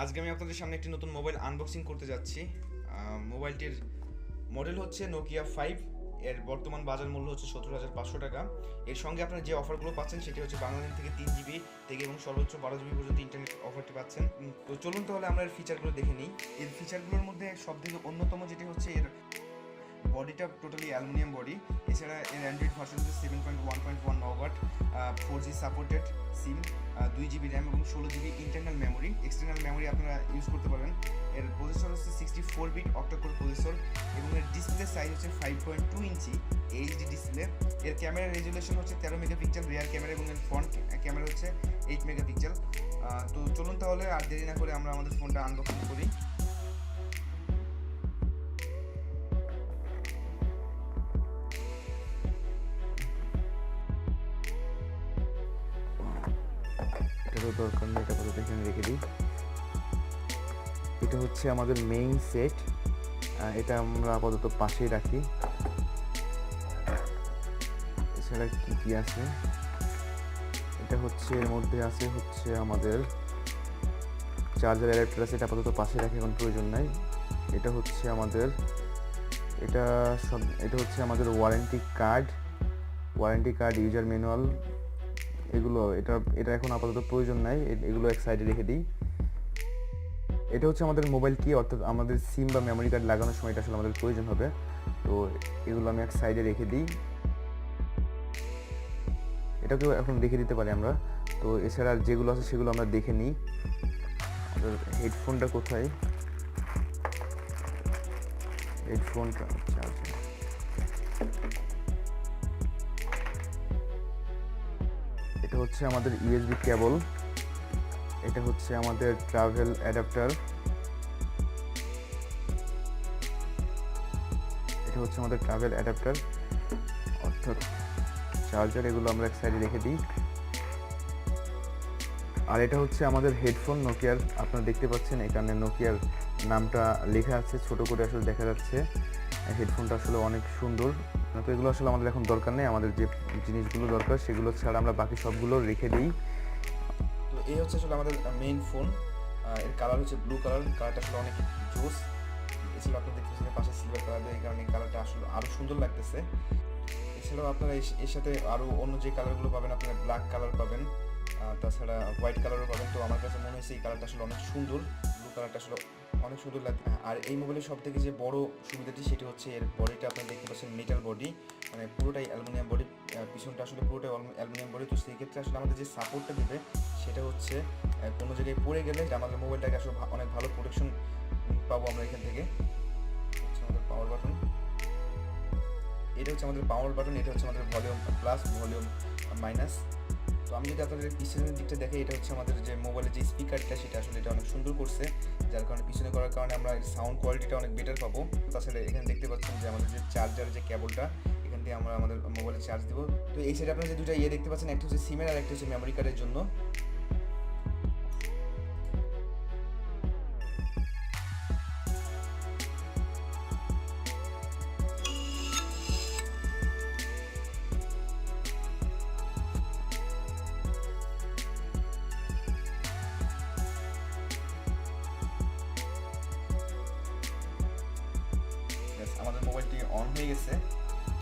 আজকে আমি আপনাদের সামনে একটি নতুন মোবাইল আনবক্সিং করতে যাচ্ছি। মোবাইলটির মডেল হচ্ছে নোকিয়া 5। এর বর্তমান বাজার মূল্য হচ্ছে 17,500 টাকা। এর সঙ্গে আপনারা যে অফারগুলো পাচ্ছেন সেটি হচ্ছে বাংলাদেশ থেকে 3 GB থেকে এবং সর্বোচ্চ 12 GB পর্যন্ত ইন্টারনেট অফারটি পাচ্ছেন। তো চলুন তাহলে আমরা এর ফিচারগুলো দেখে নিই। এর ফিচারগুলোর মধ্যে সবথেকে অন্যতম যেটি হচ্ছে এর বডিটা টোটালি অ্যালুমিনিয়াম বডি। এছাড়া এর অ্যান্ড্রয়েড ভার্সন হচ্ছে 7.1.1 মেগাওয়াট, 4G সাপোর্টেড সিম, 2 GB র্যাম এবং 16 GB internal memory. External memory আপনারা ইউজ করতে পারবেন। এর প্রসেসর হচ্ছে 64 বিট octa-core প্রসেসর এবং এর ডিসপ্লে সাইজ হচ্ছে 5.2 ইঞ্চি এইচডি ডিসপ্লে। এর ক্যামেরা রেজুলেশন হচ্ছে 13 মেগাপিক্সেল রিয়ার ক্যামেরা এবং এর ফ্রন্ট ক্যামেরা হচ্ছে 8 মেগাপিক্সেল। তো চলুন তাহলে আর দেরি না করে আমরা আমাদের ফোনটা আনবক্সিং করি। দরকার নেই, এটা আপাতত এখানে রেখে দিই। এটা হচ্ছে আমাদের মেইন সেট, এটা আমরা আপাতত পাশেই রাখি। এছাড়া কি আছে, এটা হচ্ছে এর মধ্যে আছে হচ্ছে আমাদের চার্জার অ্যাডাপ্টার আছে, এটা আপাতত পাশে রাখি, এখন প্রয়োজন নাই। এটা হচ্ছে আমাদের এটা হচ্ছে আমাদের ওয়ারেন্টি কার্ড, ইউজার ম্যানুয়াল, এগুলো এটা এখন আপাতত প্রয়োজন নাই, এগুলো এক সাইডে রেখে দিই। এটা হচ্ছে আমাদের মোবাইল কি, অর্থাৎ আমাদের সিম বা মেমোরি কার্ড লাগানোর সময় এটা আসলে আমাদের প্রয়োজন হবে, তো এগুলো আমি এক সাইডে রেখে দিই। এটাকেও এখন দেখে দিতে পারি আমরা। তো এছাড়া যেগুলো আছে সেগুলো আমরা দেখে নিই। আমাদের হেডফোনটা কোথায়, হেডফোনটা এটা হচ্ছে আমাদের ইউএসবি কেবল, এটা হচ্ছে আমাদের ট্রাভেল অ্যাডাপ্টার, অর্থাৎ চার্জার, এগুলো আমরা এক সাইডে রেখে দিই। আর এটা হচ্ছে আমাদের হেডফোন নোকিয়ার, আপনারা দেখতে পাচ্ছেন এখানে নোকিয়ার নামটা লেখা আছে, ছোট করে আসলে দেখা যাচ্ছে। হেডফোনটা আসলে অনেক সুন্দর। তো এগুলো আসলে আমাদের এখন দরকার নেই, আমাদের যে জিনিসগুলো দরকার সেগুলো ছাড়া আমরা বাকি সবগুলো রেখে দিই। তো এই হচ্ছে আসলে আমাদের মেইন ফোন। এর কালার হচ্ছে ব্লু কালারটা আসলে অনেক জোস। এছাড়াও আপনারা দেখতে পাচ্ছেন পাশে সিলভার কালার, এই কারণে কালারটা আসলে আরও সুন্দর লাগতেছে। এছাড়াও আপনারা এর সাথে আরও অন্য যে কালারগুলো পাবেন, আপনারা ব্ল্যাক কালার পাবেন, তাছাড়া হোয়াইট কালারও পাবেন। তো আমার কাছে মনে হয়েছে এই কালারটা আসলে অনেক সুন্দর, ব্লু কালারটা আসলে অনেক সুন্দর লাগে। আর এই মোবাইলের সব থেকে যে বড় সুবিধাটি সেটি হচ্ছে এর বডিটা, আপনারা দেখতে পাচ্ছেন মেটাল বডি, মানে পুরোটাই অ্যালুমিনিয়াম বডি, পিছনটা আসলে পুরোটাই অ্যালুমিনিয়াম বডি। তো সেই ক্ষেত্রে আসলে আমাদের যে সাপোর্টটা দেবে সেটা হচ্ছে কোনো জায়গায় পড়ে গেলে আমাদের মোবাইলটাকে আসলে অনেক ভালো প্রোটেকশন পাবো আমরা এখান থেকে। আমাদের পাওয়ার বাটন, এটা হচ্ছে আমাদের পাওয়ার বাটন, এটা হচ্ছে আমাদের ভলিউম প্লাস, ভলিউম মাইনাস। তো আমি যদি আপনাদের পিছনের দিকটা দেখে, এটা হচ্ছে আমাদের যে মোবাইলের যে স্পিকারটা সেটা আসলে এটা অনেক সুন্দর করছে, যার কারণে পিছনে করার কারণে আমরা সাউন্ড কোয়ালিটিটা অনেক বেটার পাবো। তাছাড়া এখানে দেখতে পাচ্ছেন যে আমাদের যে চার্জার যে কেবলটা, এখান থেকে আমরা আমাদের মোবাইলে চার্জ দেবো। তো এই সাইডে আপনারা যে দুটো দেখতে পাচ্ছেন, একটা হচ্ছে সিমের আর একটা হচ্ছে মেমোরি কার্ডের জন্য। আমাদের মোবাইলটি অন হয়ে গেছে।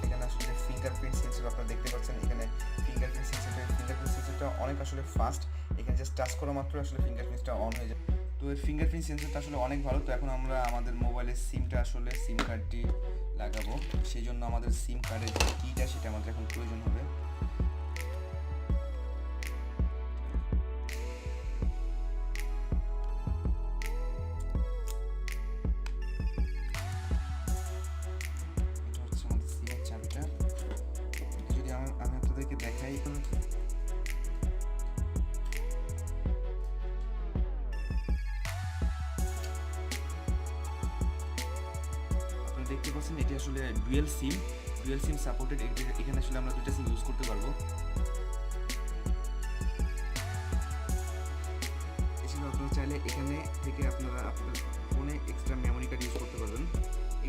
এখানে আসলে ফিঙ্গারপ্রিন্ট সেন্সর আপনারা দেখতে পাচ্ছেন, এখানে ফিঙ্গারপ্রিন্ট সেন্সরটা অনেক আসলে ফাস্ট, এখানে জাস্ট টাচ করা মাত্র আসলে ফিঙ্গারপ্রিন্টটা অন হয়ে যায়। তো এর ফিঙ্গারপ্রিন্ট সেন্সরটা আসলে অনেক ভালো। তো এখন আমরা আমাদের মোবাইলের সিমটা আসলে সিম কার্ডটি লাগাবো, সেই জন্য আমাদের সিম কার্ডের যে কিটা সেটা আমাদের এখন প্রয়োজন হবে। আমি আপনাদেরকে দেখাই, আপনারা দেখতে পাচ্ছেন এটি আসলে ডুয়েল সিম সাপোর্টেড। এখানে আসলে আমরা দুইটা সিম ইউজ করতে পারবো। এছাড়া আপনারা চাইলে এখানে থেকে আপনারা আপনাদের ফোনে এক্সট্রা মেমোরি কার্ড ইউজ করতে পারবেন।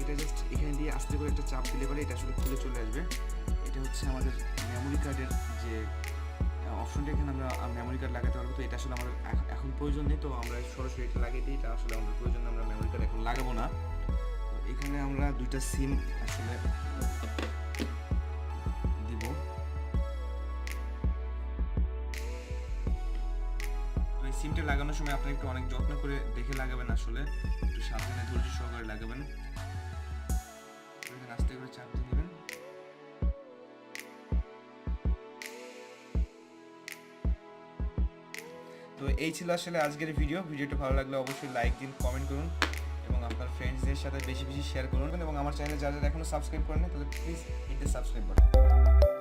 এটা জাস্ট এখানে দিয়ে আস্তে করে একটা চাপ দিলে পরে এটা আসলে খুলে চলে আসবে। এটা হচ্ছে আমাদের মেমোরি কার্ডের যে অপশনটা এখানে আমরা মেমোরি কার্ড লাগাতে পারবো। তো এটা আসলে আমাদের এখন প্রয়োজন নেই, তো আমরা সরাসরি এটা লাগিয়ে দিই। এটা আসলে আমাদের প্রয়োজন, আমরা মেমোরি কার্ড এখন লাগাবো না। তো এখানে আমরা দুইটা সিম আসলে দিব। তো এই সিমটা লাগানোর সময় আপনি একটু অনেক যত্ন করে দেখে লাগাবেন, আসলে একটু সাবধানে ধৈর্য সহকারে লাগাবেন। এখানে আস্তে করে চাপ দিয়ে দিবেন। তো এই ছিল আসলে আজকের ভিডিওটা ভালো লাগলে অবশ্যই লাইক দিন, কমেন্ট করুন এবং আপনার ফ্রেন্ডসদের সাথে বেশি বেশি শেয়ার করুন। এবং আমার চ্যানেলে যারা যারা এখনো সাবস্ক্রাইব করেন তাহলে please hit the subscribe button.